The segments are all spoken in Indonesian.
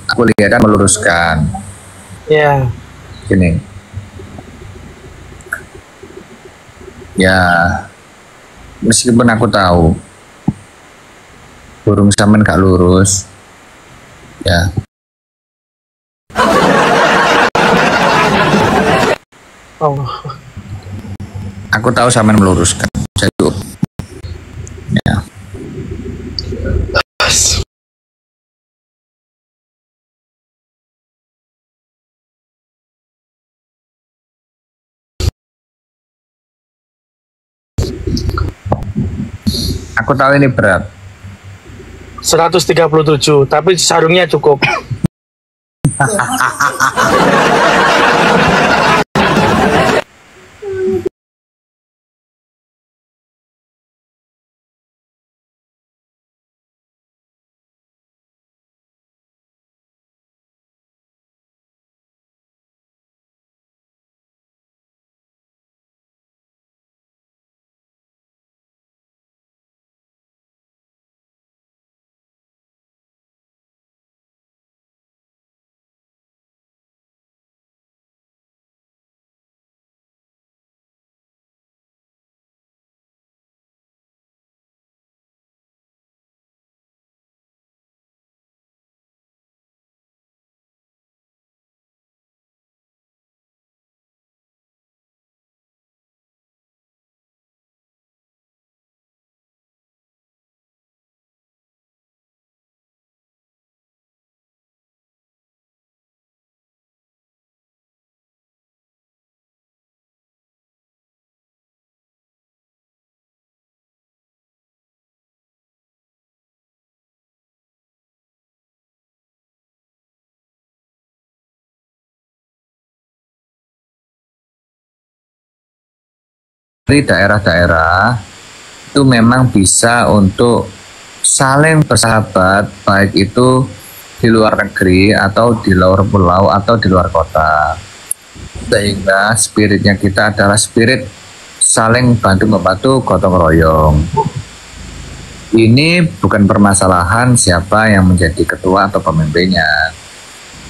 aku lihat kan meluruskan. Ya. Gini. Ya, meskipun aku tahu burung sampean gak lurus, ya. Oh. Aku tahu sampean meluruskan. Jadi, ya. Aku tahu ini berat. 137, tapi sarungnya cukup. Di daerah-daerah itu memang bisa untuk saling bersahabat, baik itu di luar negeri atau di luar pulau atau di luar kota, sehingga spiritnya kita adalah spirit saling bantu membantu, gotong royong. Ini bukan permasalahan siapa yang menjadi ketua atau pemimpinnya,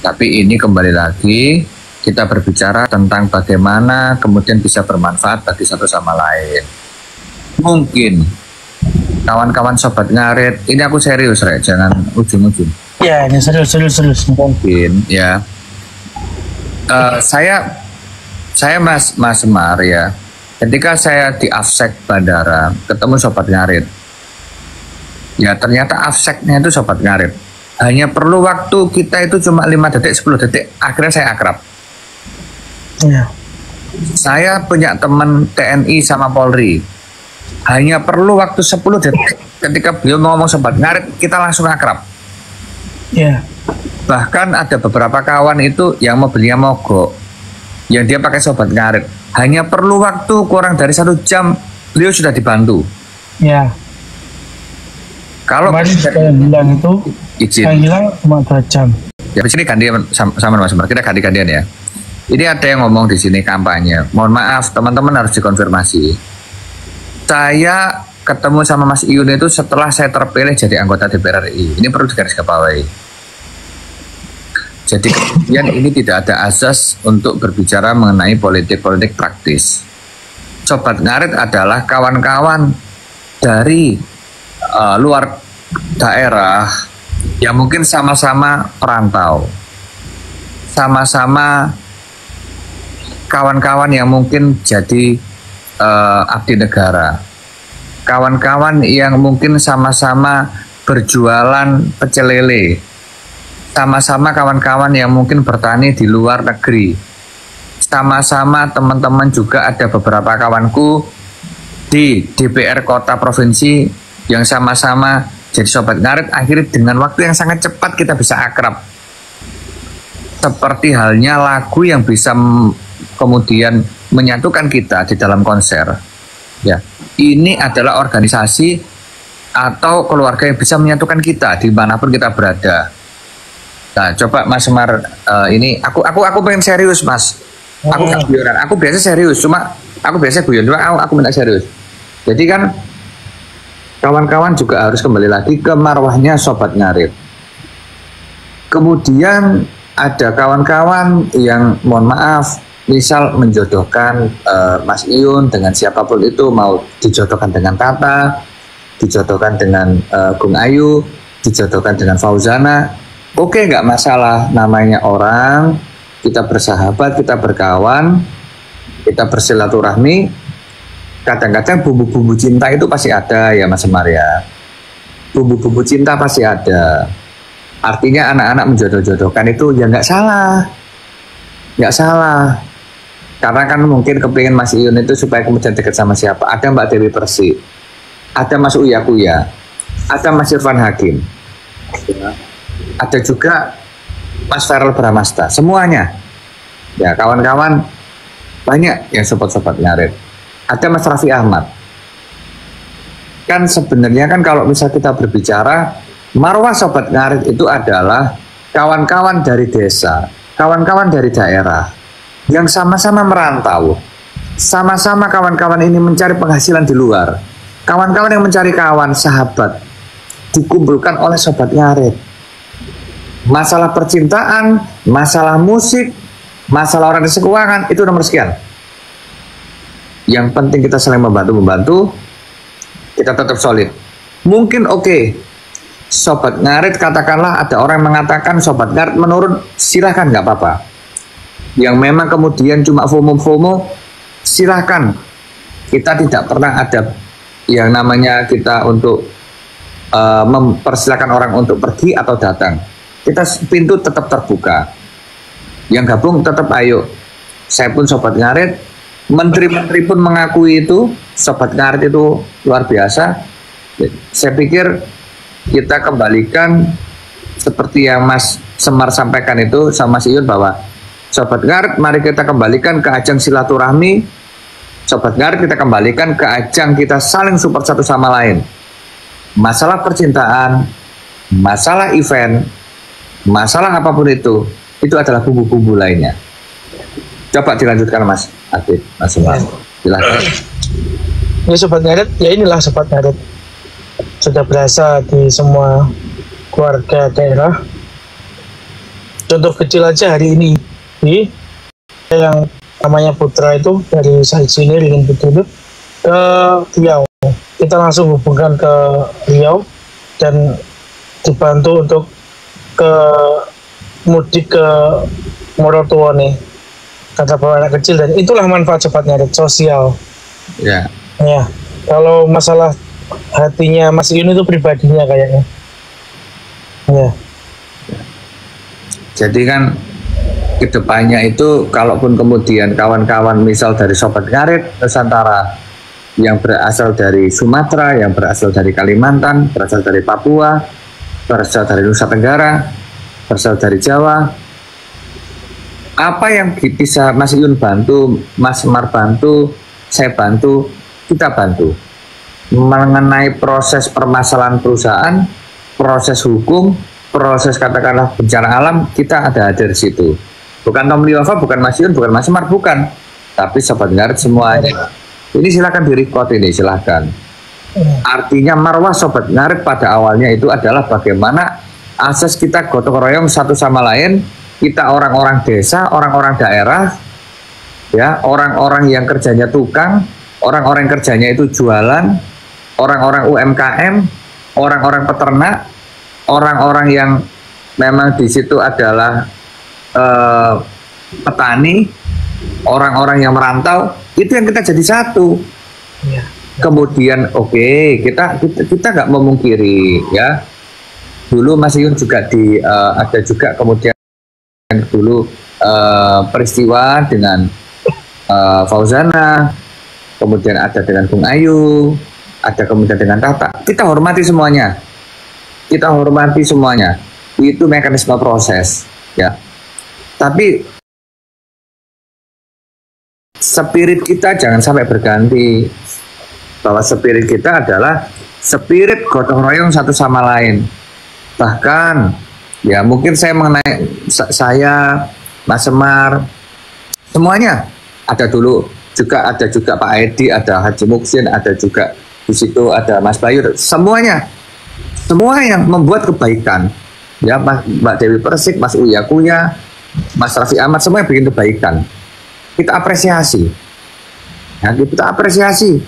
tapi ini kembali lagi kita berbicara tentang bagaimana kemudian bisa bermanfaat bagi satu sama lain. Mungkin kawan-kawan sobat ngarit, ini aku serius, Rek, jangan ujung-ujung. Ya, ini serius. Mungkin ya. Saya Mas Semar ya. Ketika saya di Afsek bandara, ketemu sobat ngarit. Ya ternyata Afseknya itu sobat ngarit. Hanya perlu waktu kita itu cuma 5 detik, 10 detik, akhirnya saya akrab. Ya. Saya punya teman TNI sama Polri. Hanya perlu waktu 10 detik ketika beliau ngomong sobat ngarit, kita langsung akrab. Ya. Bahkan ada beberapa kawan itu yang mobilnya mogok, yang dia pakai sobat ngarit. Hanya perlu waktu kurang dari 1 jam, beliau sudah dibantu. Ya. Kalau kemarin saya bilang itu, izin. saya bilang cuma 2 jam. Ya di sini gantian sama Mas Semar, kita ganti-gantian ya. Ini ada yang ngomong di sini kampanye. Mohon maaf, teman-teman harus dikonfirmasi. Saya ketemu sama Mas Iyun itu setelah saya terpilih jadi anggota DPR RI. Ini perlu digarisbawahi. Jadi kemudian ini tidak ada asas untuk berbicara mengenai politik-politik praktis. Sobat ngarit adalah kawan-kawan dari luar daerah yang mungkin sama-sama perantau, sama-sama kawan-kawan yang mungkin jadi abdi negara, kawan-kawan yang mungkin sama-sama berjualan pecel lele, sama-sama kawan-kawan yang mungkin bertani di luar negeri, sama-sama teman-teman juga ada beberapa kawanku di DPR kota provinsi yang sama-sama jadi sobat ngarit. Akhirnya dengan waktu yang sangat cepat kita bisa akrab, seperti halnya lagu yang bisa kemudian menyatukan kita di dalam konser. Ya, ini adalah organisasi atau keluarga yang bisa menyatukan kita dimanapun kita berada. Nah, coba Mas Semar, ini aku pengen serius, Mas. Aku gak guyonan. Aku biasa serius, cuma aku biasa guyon, cuma aku minta serius. Jadi kan kawan-kawan juga harus kembali lagi ke marwahnya sobat ngarit. Kemudian ada kawan-kawan yang mohon maaf, misal menjodohkan Mas Iyun dengan siapapun itu, mau dijodohkan dengan Tata, dijodohkan dengan Gung Ayu, dijodohkan dengan Fauzana. Oke, nggak masalah, namanya orang, kita bersahabat, kita berkawan, kita bersilaturahmi. Kadang-kadang bumbu-bumbu cinta itu pasti ada ya Mas Semar ya. Bumbu-bumbu cinta pasti ada. Artinya anak-anak menjodoh-jodohkan itu ya nggak salah, nggak salah. Karena kan mungkin kepingin Mas Iyun itu supaya kemudian dekat sama siapa. Ada Mbak Dewi Persik, ada Mas Uya Kuya, ada Mas Irfan Hakim, ada juga Mas Ferel Bramasta. Semuanya, ya kawan-kawan banyak yang sobat-sobat ngarit. Ada Mas Raffi Ahmad. Kan sebenarnya kan kalau misal kita berbicara marwah sobat ngarit itu adalah kawan-kawan dari desa, kawan-kawan dari daerah yang sama-sama merantau, sama-sama kawan-kawan ini mencari penghasilan di luar, kawan-kawan yang mencari kawan, sahabat, dikumpulkan oleh sobat ngarit. Masalah percintaan, masalah musik, masalah orientasi keuangan itu nomor sekian. Yang penting kita saling membantu-membantu, kita tetap solid. Mungkin oke. Sobat ngarit katakanlah ada orang yang mengatakan sobat ngarit menurun, silahkan nggak apa-apa. Yang memang kemudian cuma FOMO, silahkan. Kita tidak pernah ada yang namanya kita untuk mempersilahkan orang untuk pergi atau datang. Kita pintu tetap terbuka. Yang gabung tetap ayo. Saya pun sobat ngarit, menteri-menteri pun mengakui itu, sobat ngarit itu luar biasa. Saya pikir kita kembalikan seperti yang Mas Semar sampaikan itu sama Mas Iyun, bahwa sobat ngarit mari kita kembalikan ke ajang silaturahmi. Sobat ngarit kita kembalikan ke ajang kita saling support satu sama lain. Masalah percintaan, masalah event, masalah apapun itu adalah bumbu-bumbu lainnya. Coba dilanjutkan Mas Adit, Mas Semar, silahkan. Ya sobat ngarit, ya inilah sobat ngarit, sudah berasa di semua keluarga daerah. Contoh kecil aja hari ini, yang namanya Putra itu dari Said Sinir ingin betul ke Riau. Kita langsung hubungkan ke Riau dan dibantu untuk ke mudik ke Morotuwo nih, kata bawa anak kecil, dan itulah manfaat sobat ngarit, sosial. Ya. Ya, kalau masalah hatinya Mas Iyun itu pribadinya kayaknya. Ya. Jadi kan kedepannya itu kalaupun kemudian kawan-kawan misal dari sobat ngarit Nusantara yang berasal dari Sumatera, yang berasal dari Kalimantan, berasal dari Papua, berasal dari Nusa Tenggara, berasal dari Jawa, apa yang bisa Mas Iyun bantu, Mas Semar bantu, saya bantu, kita bantu. Mengenai proses permasalahan perusahaan, proses hukum, proses katakanlah bencana alam, kita ada di situ. Bukan Tom Liwafa, bukan Mas Iyun, bukan Mas Semar, bukan. Tapi sobat ngarit semuanya. Ini silakan di-record ini, silakan. Artinya marwah sobat ngarit pada awalnya itu adalah bagaimana asas kita gotong royong satu sama lain. Kita orang-orang desa, orang-orang daerah, ya, orang-orang yang kerjanya tukang, orang-orang yang kerjanya itu jualan, orang-orang UMKM, orang-orang peternak, orang-orang yang memang di situ adalah petani, orang-orang yang merantau, itu yang kita jadi satu. Ya. Kemudian oke, kita nggak memungkiri ya. Dulu Mas Iyun juga ada juga kemudian dulu peristiwa dengan Fauzana, kemudian ada dengan Gung Ayu, ada kemudian dengan Tata. Kita hormati semuanya. Kita hormati semuanya. Itu mekanisme proses, ya. Tapi spirit kita jangan sampai berganti, bahwa spirit kita adalah spirit gotong royong satu sama lain. Bahkan ya mungkin saya Mas Semar, semuanya ada dulu juga, ada juga Pak Edi, ada Haji Muksin, ada juga di situ ada Mas Bayu, semuanya, semua yang membuat kebaikan, Ya, Mbak Dewi Persik, Mas Uya Kuya, Mas Raffi Ahmad, semua yang bikin kebaikan. Kita apresiasi. Ya, kita apresiasi.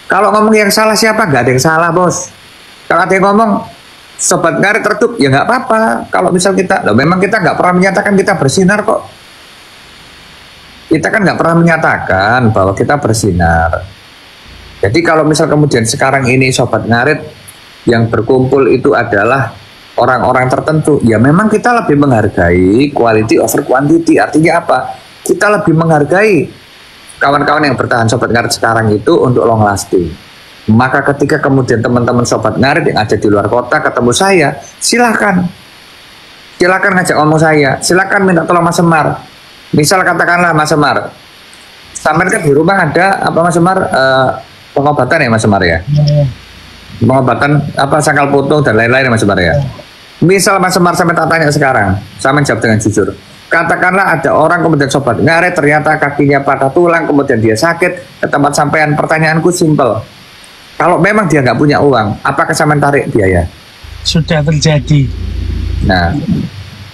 Kalau ngomong yang salah siapa? Gak ada yang salah, bos. Kalau ada yang ngomong sobat ngarit redup, ya nggak apa-apa. Kalau misal kita, memang kita nggak pernah menyatakan kita bersinar kok. Kita kan nggak pernah menyatakan bahwa kita bersinar. Jadi kalau misal kemudian sekarang ini sobat ngarit yang berkumpul itu adalah orang-orang tertentu, ya memang kita lebih menghargai quality over quantity. Artinya apa? Kita lebih menghargai kawan-kawan yang bertahan sobat ngarit sekarang itu untuk long lasting. Maka ketika kemudian teman-teman sobat ngarit yang ada di luar kota ketemu saya, silakan ngajak ngomong saya, silakan minta tolong Mas Semar. Misal katakanlah Mas Semar, sampean kan di rumah ada apa Mas Semar, pengobatan ya Mas Semar ya, pengobatan apa sangkal putung dan lain-lain ya Mas Semar ya. Misal Mas Semar sampai tak tanya sekarang, sampean jawab dengan jujur. Katakanlah ada orang kemudian sobat ngarit ternyata kakinya patah tulang, kemudian dia sakit ke tempat sampean. Pertanyaanku simpel, kalau memang dia nggak punya uang, apakah sampean tarik biaya? Sudah terjadi. Nah,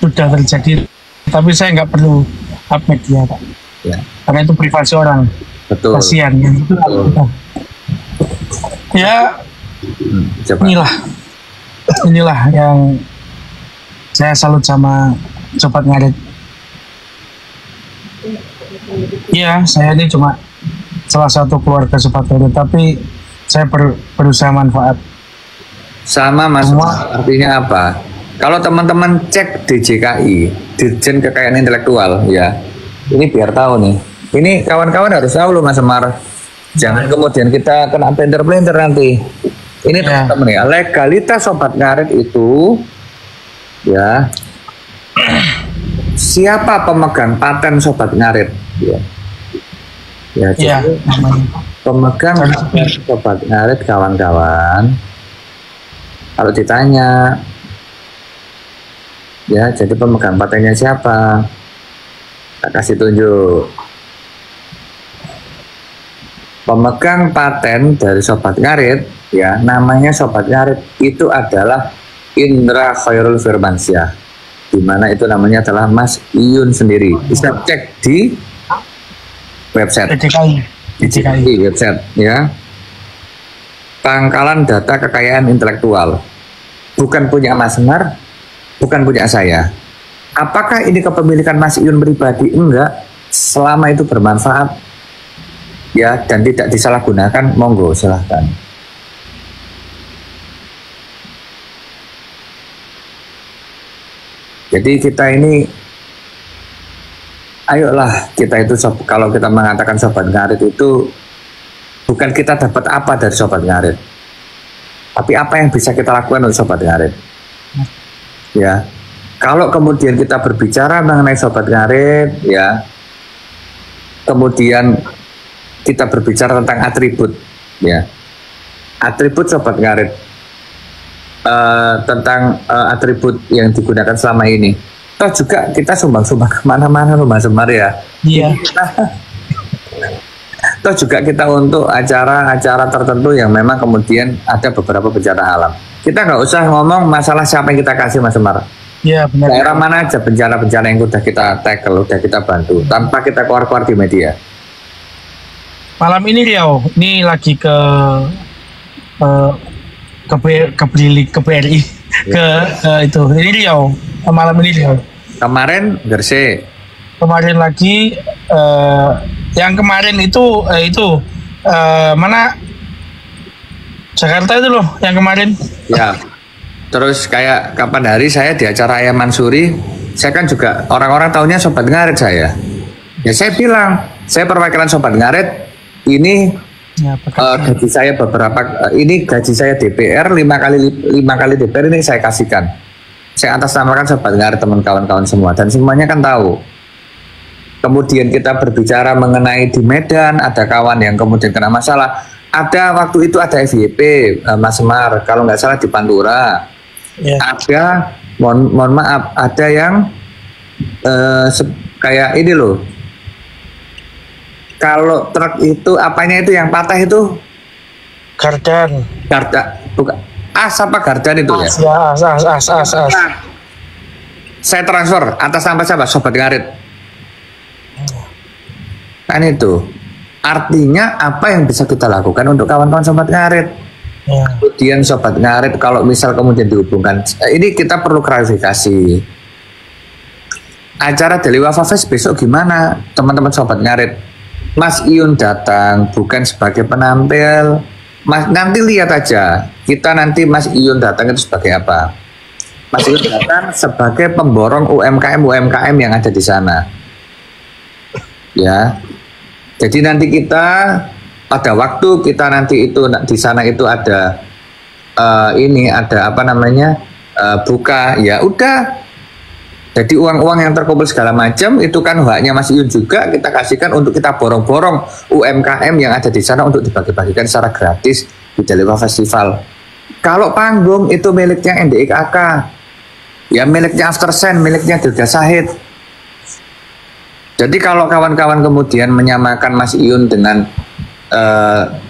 sudah terjadi. Tapi saya nggak perlu update dia, Pak. Ya. Karena itu privasi orang. Betul. Kasihan. Betul. Ya, inilah yang saya salut sama sobat ngarit. Iya, saya ini cuma salah satu keluarga sobat ngarit, tapi saya berusaha manfaat. Sama Mas, artinya apa? Kalau teman-teman cek DJKI, Dirjen Kekayaan Intelektual, ya, ini biar tahu nih. Ini kawan-kawan harus tahu loh Mas Semar. Jangan kemudian kita kena blender nanti. Ini teman-teman ya, legalitas sobat ngarit itu, ya, siapa pemegang paten sobat ngarit? Ya, pemegang paten sobat ngarit kawan-kawan. Kalau ditanya, ya, jadi pemegang patennya siapa? Tak kasih tunjuk. Pemegang paten dari sobat ngarit, ya, namanya sobat ngarit itu adalah Indra Khairul Firmansyah, di mana itu namanya adalah Mas Iyun sendiri. Bisa cek di website DJKI website, ya. Pangkalan Data Kekayaan Intelektual, bukan punya Mas Semar, bukan punya saya. Apakah ini kepemilikan Mas Iyun pribadi? Enggak. Selama itu bermanfaat, ya, dan tidak disalahgunakan, monggo silahkan. Jadi kita ini, ayolah kita itu, kalau kita mengatakan sobat ngarit itu bukan kita dapat apa dari sobat ngarit, tapi apa yang bisa kita lakukan untuk sobat ngarit. Ya, kalau kemudian kita berbicara mengenai sobat ngarit, ya, kemudian kita berbicara tentang atribut, ya, atribut sobat ngarit, tentang atribut yang digunakan selama ini. Toh juga kita sumbang-sumbang kemana-mana loh Mas Semar ya. Iya. Toh juga kita untuk acara-acara tertentu yang memang kemudian ada beberapa bencana alam. Kita nggak usah ngomong masalah siapa yang kita kasih Mas Semar. Iya, benar. Daerah mana aja bencana-bencana yang udah kita tackle, udah kita bantu, tanpa kita keluar-keluar di media. Malam ini Riau, ini lagi ke BRI, itu. Ini Riau, malam ini Riau. Kemarin Gresik. Kemarin lagi, yang kemarin itu mana? Jakarta itu loh, yang kemarin. Ya. Terus kayak kapan hari saya di acara Ayam Mansuri, saya kan juga orang-orang taunya sobat ngarit saya. Ya saya bilang, saya perwakilan sobat ngarit. Ini ya, gaji saya ini gaji saya DPR 5 kali DPR ini saya kasihkan. Saya atasnamakan sobat ngarit teman kawan-kawan semua dan semuanya kan tahu. Kemudian kita berbicara mengenai di Medan ada kawan yang kemudian kena masalah. Ada waktu itu ada FYP Mas Semar kalau nggak salah di Pantura. Ya. Ada mohon maaf ada yang kayak ini loh. Kalau truk itu apanya itu yang patah itu? Gardan. Bukan. Apa gardan itu ya? As. saya transfer atas nama siapa? Sobat Ngarit. Kan itu. Artinya apa yang bisa kita lakukan untuk kawan-kawan Sobat Ngarit? Ya. Kemudian Sobat Ngarit kalau misal kemudian dihubungkan, ini kita perlu klarifikasi. Acara Daily Wafa Fest besok gimana teman-teman Sobat Ngarit? Mas Iyun datang bukan sebagai penampil. Mas, nanti lihat aja. Kita nanti Mas Iyun datang itu sebagai apa? Mas Iyun datang sebagai pemborong UMKM yang ada di sana. Ya. Jadi nanti kita pada waktu kita nanti itu di sana itu ada ada apa namanya buka, ya udah. Jadi uang-uang yang terkumpul segala macam itu kan haknya Mas Iyun juga, kita kasihkan untuk kita borong-borong UMKM yang ada di sana untuk dibagi-bagikan secara gratis di Daily Wafa Festival. Kalau panggung itu miliknya NDIKK, ya miliknya Aftersen, miliknya Dilda Sahid. Jadi kalau kawan-kawan kemudian menyamakan Mas Iyun dengan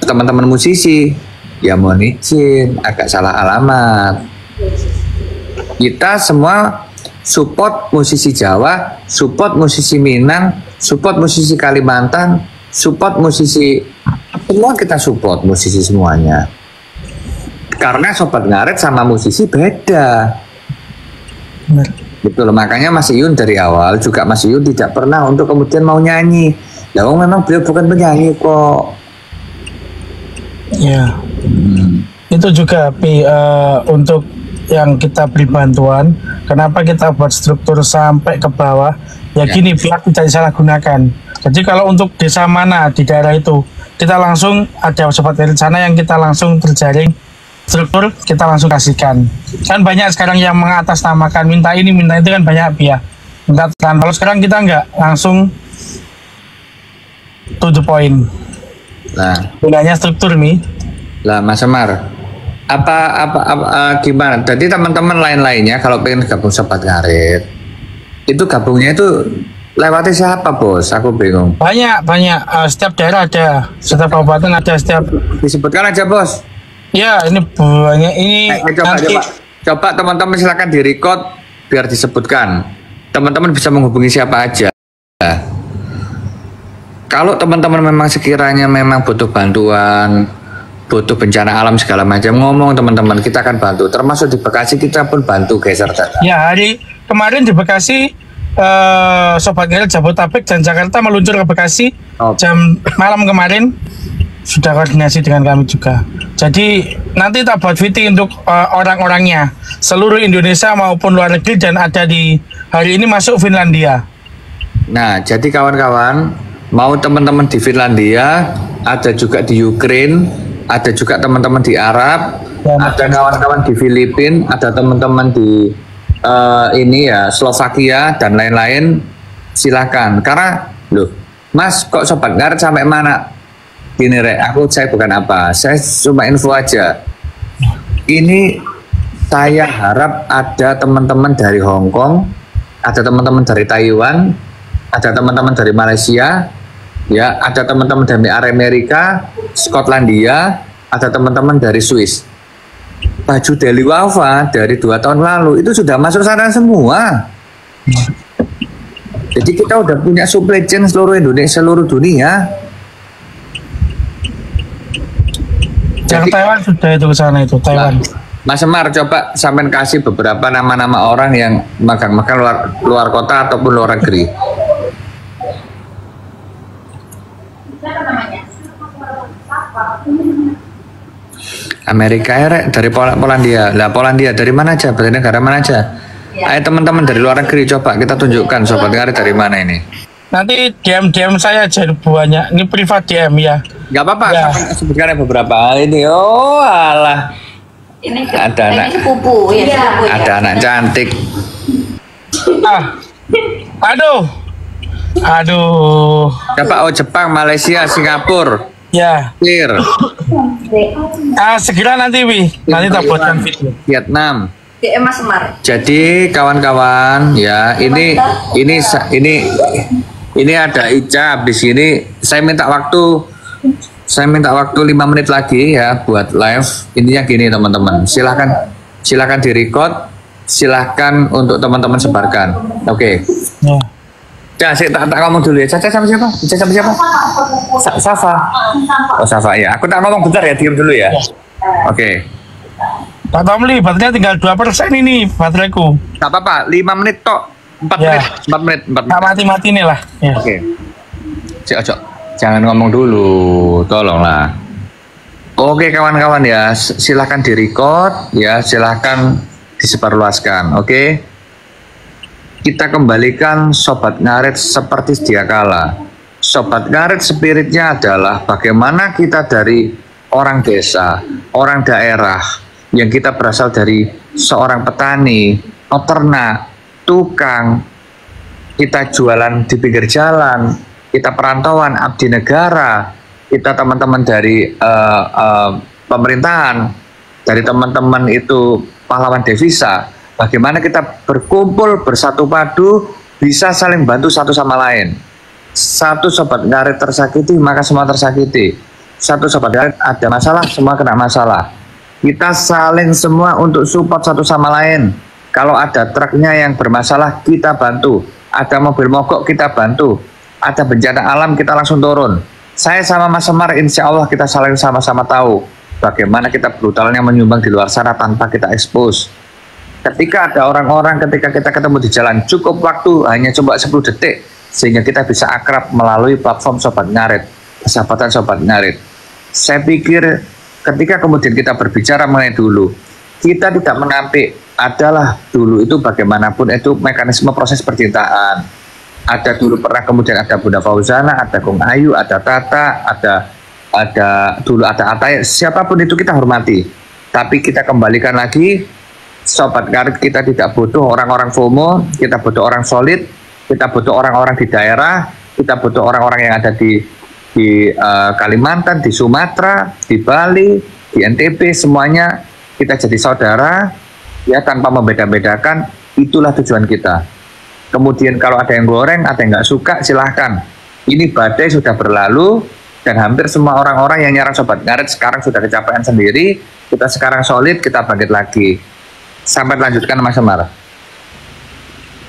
teman-teman musisi, ya mohon izin, agak salah alamat. Kita semua support musisi Jawa, support musisi Minang, support musisi Kalimantan, support musisi, semua kita support musisi semuanya. Karena Sobat Ngarit sama musisi beda. Benar. Betul, makanya Mas Iyun dari awal juga Mas Iyun tidak pernah untuk kemudian mau nyanyi. Ya memang beliau bukan penyanyi kok. Ya. Itu juga untuk yang kita beri bantuan, kenapa kita buat struktur sampai ke bawah? Ya gini, biar tidak disalahgunakan. Jadi kalau untuk desa mana di daerah itu, kita langsung ada Sobat Ngarit sana yang kita langsung terjaring struktur, kita langsung kasihkan. Kan banyak sekarang yang mengatasnamakan minta ini minta itu, kan banyak pihak minta. Kan kalau sekarang kita enggak, langsung to the point. Nah, gunanya struktur nih. lah Mas Semar, gimana? Jadi teman-teman lain-lainnya kalau pengen gabung Sobat Ngarit, itu gabungnya itu lewati siapa bos? Aku bingung. Banyak setiap daerah ada, setiap kabupaten ada, setiap. Disebutkan aja bos. Ya, ini banyak ini. Coba teman-teman silakan direcord biar disebutkan. Teman-teman bisa menghubungi siapa aja. Kalau teman-teman memang sekiranya memang butuh bantuan, butuh bencana alam segala macam, ngomong teman-teman, kita akan bantu. Termasuk di Bekasi kita pun bantu geser data. Ya, hari kemarin di Bekasi Sobat Ngarit Jabodetabek dan Jakarta meluncur ke Bekasi jam malam kemarin. Sudah koordinasi dengan kami juga. Jadi nanti tak buat VT untuk orang-orangnya seluruh Indonesia maupun luar negeri, dan ada di hari ini masuk Finlandia. Nah, jadi kawan-kawan, mau teman-teman di Finlandia, ada juga di Ukraine, ada juga teman-teman di Arab, ya, ada kawan-kawan di Filipina, ada teman-teman di ini ya Slovakia dan lain-lain. Silakan. Karena loh, Mas kok Sobat Ngarit sampai mana? Gini saya bukan apa, saya cuma info aja. Ini saya harap ada teman-teman dari Hong Kong, ada teman-teman dari Taiwan, ada teman-teman dari Malaysia, ya, ada teman-teman dari Amerika, Skotlandia, ada teman-teman dari Swiss. Baju Daily Wafa dari 2 tahun lalu itu sudah masuk sana semua. Jadi kita udah punya supply chain seluruh Indonesia, seluruh dunia. Yang Taiwan sudah itu ke sana itu, Taiwan. Mas Semar, coba sampean kasih beberapa nama-nama orang yang magang-magang luar kota ataupun luar negeri. Amerika ya, dari Polandia. Lah Polandia dari mana aja? Dari negara mana aja? Ayo teman-teman dari luar negeri, coba kita tunjukkan Sobat Ngarit dari mana ini. Nanti DM saya aja banyak. Ini privat DM ya. Gak apa-apa, ya. Sebutkan beberapa ini. Oh alah. Ini ada anak sepupu ya. Ada anak cantik. Aduh. Coba Jepang, Malaysia, Singapura. Ya. Clear. Segera nanti nanti tak buatkan video. Vietnam. DM Mas Semar. Jadi kawan-kawan ya, ini ada Ica habis ini. Saya minta waktu 5 menit lagi ya buat live. Intinya gini teman-teman, silakan di record, silahkan untuk teman-teman sebarkan. Oke. Ya. Ya, tak ngomong dulu ya. Caca sama siapa? Caca sama siapa? Safa. Oh, Safa ya. Aku tak ngomong bentar ya, diam dulu ya. Oke. Pak Tomli, baterainya tinggal 2% ini bateraiku. Tak apa-apa, 5 menit tok. 4 Ya. menit, 4 menit, 4 menit. Tak mati-mati nih lah. Ya. Oke. Cik, ojo. Jangan ngomong dulu, tolonglah. Oke kawan-kawan ya, silahkan direcord ya, silahkan disebarluaskan. Oke. Kita kembalikan Sobat Ngarit seperti sedia kala. Sobat Ngarit spiritnya adalah bagaimana kita dari orang desa, orang daerah, yang kita berasal dari seorang petani, peternak, tukang, kita jualan di pinggir jalan, kita perantauan, abdi negara, kita teman-teman dari pemerintahan, dari teman-teman itu pahlawan devisa, bagaimana kita berkumpul bersatu padu, bisa saling bantu satu sama lain. Satu Sobat Ngarit tersakiti, maka semua tersakiti. Satu Sobat Ngarit ada masalah, semua kena masalah. Kita saling semua untuk support satu sama lain. Kalau ada truknya yang bermasalah, kita bantu. Ada mobil mogok, kita bantu. Ada bencana alam, kita langsung turun. Saya sama Mas Semar, insya Allah kita saling sama-sama tahu bagaimana kita brutalnya menyumbang di luar sana tanpa kita expose. Ketika ada orang-orang, ketika kita ketemu di jalan, cukup waktu hanya coba 10 detik, sehingga kita bisa akrab melalui platform Sobat Ngarit, persahabatan Sobat Ngarit. Saya pikir ketika kemudian kita berbicara mengenai dulu, kita tidak menampik adalah dulu itu bagaimanapun itu mekanisme proses percintaan. Ada dulu pernah kemudian ada Bunda Fauzana, ada Kong Ayu, ada Tata, ada dulu ada Atay, siapapun itu kita hormati. Tapi kita kembalikan lagi, Sobat Ngarit kita tidak butuh orang-orang FOMO, kita butuh orang solid, kita butuh orang-orang di daerah, kita butuh orang-orang yang ada di Kalimantan, di Sumatera, di Bali, di NTB, semuanya kita jadi saudara ya tanpa membeda-bedakan. Itulah tujuan kita. Kemudian kalau ada yang goreng, ada yang nggak suka, silahkan. Ini badai sudah berlalu dan hampir semua orang-orang yang nyerang Sobat Ngarit sekarang sudah kecapean sendiri. Kita sekarang solid, kita bangkit lagi. Sampai lanjutkan Mas Semar.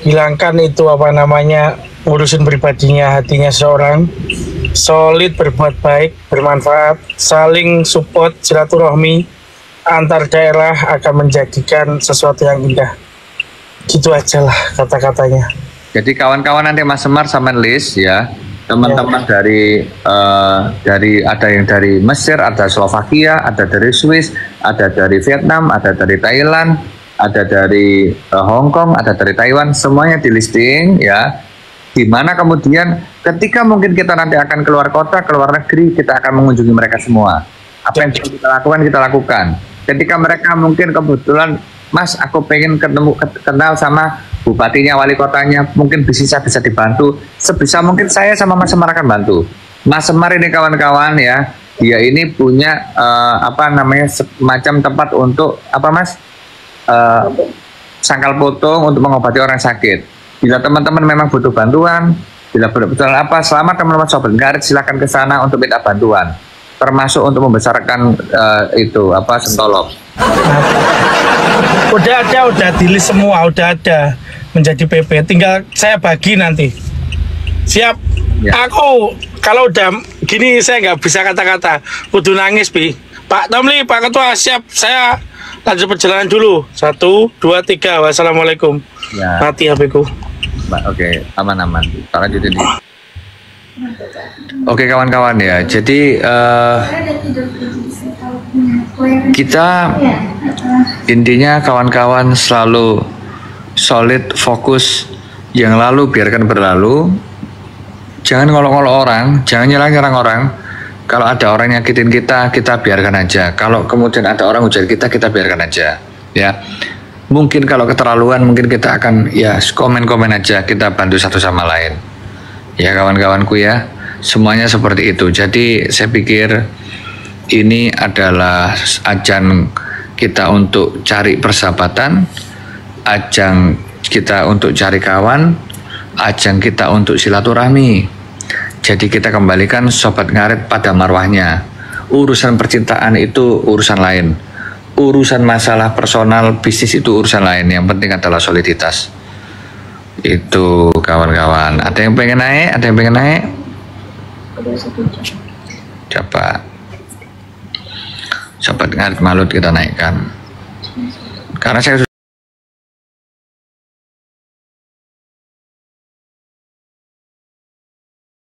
Hilangkan itu apa namanya, urusan pribadinya, hatinya seorang. Solid, berbuat baik, bermanfaat, saling support, silaturahmi antar daerah akan menjadikan sesuatu yang indah. Gitu aja lah kata-katanya. Jadi kawan-kawan nanti Mas Semar sama list ya, teman-teman dari ada yang dari Mesir, ada Slovakia, ada dari Swiss, ada dari Vietnam, ada dari Thailand, ada dari Hong Kong, ada dari Taiwan, semuanya di listing ya. Dimana kemudian ketika mungkin kita nanti akan keluar kota, keluar negeri, kita akan mengunjungi mereka semua. Apa yang kita lakukan. Ketika mereka mungkin kebetulan, Mas, aku pengen kenal sama bupatinya, wali kotanya, mungkin bisa dibantu. Sebisa mungkin saya sama Mas Semar akan bantu. Mas Semar ini kawan-kawan ya, dia ini punya semacam tempat untuk Mas? Sangkal potong untuk mengobati orang sakit. Bila teman-teman memang butuh bantuan, bila betul-betul selamat teman-teman Sobat Ngarit, silakan ke sana untuk minta bantuan, termasuk untuk membesarkan sentolop. Udah di list semua, udah ada menjadi PP. Tinggal saya bagi nanti. Siap. Ya. Aku kalau udah gini saya nggak bisa kata-kata, kudu nangis Bi. Pak Tomli, Pak Ketua siap. Saya lanjut perjalanan dulu. 1, 2, 3. Wassalamualaikum. Ya. Mati HP-ku. Oke, aman-aman. Kita lanjutin. Oke kawan-kawan ya. Jadi kita intinya kawan-kawan selalu solid, fokus, yang lalu biarkan berlalu. Jangan ngolok-ngolok orang, jangan nyerang-nyerang orang. Kalau ada orang nyakitin kita biarkan aja. Kalau kemudian ada orang ujar kita biarkan aja. Ya, mungkin kalau keterlaluan, mungkin kita akan ya komen-komen aja. Kita bantu satu sama lain. Ya kawan-kawanku ya, semuanya seperti itu. Jadi saya pikir ini adalah ajang kita untuk cari persahabatan, ajang kita untuk cari kawan, ajang kita untuk silaturahmi. Jadi kita kembalikan Sobat Ngarit pada marwahnya. Urusan percintaan itu urusan lain. urusan masalah personal bisnis itu urusan lain, yang penting adalah soliditas. Itu kawan-kawan, ada yang pengen naik, coba sobat ngarit malut kita naikkan, karena saya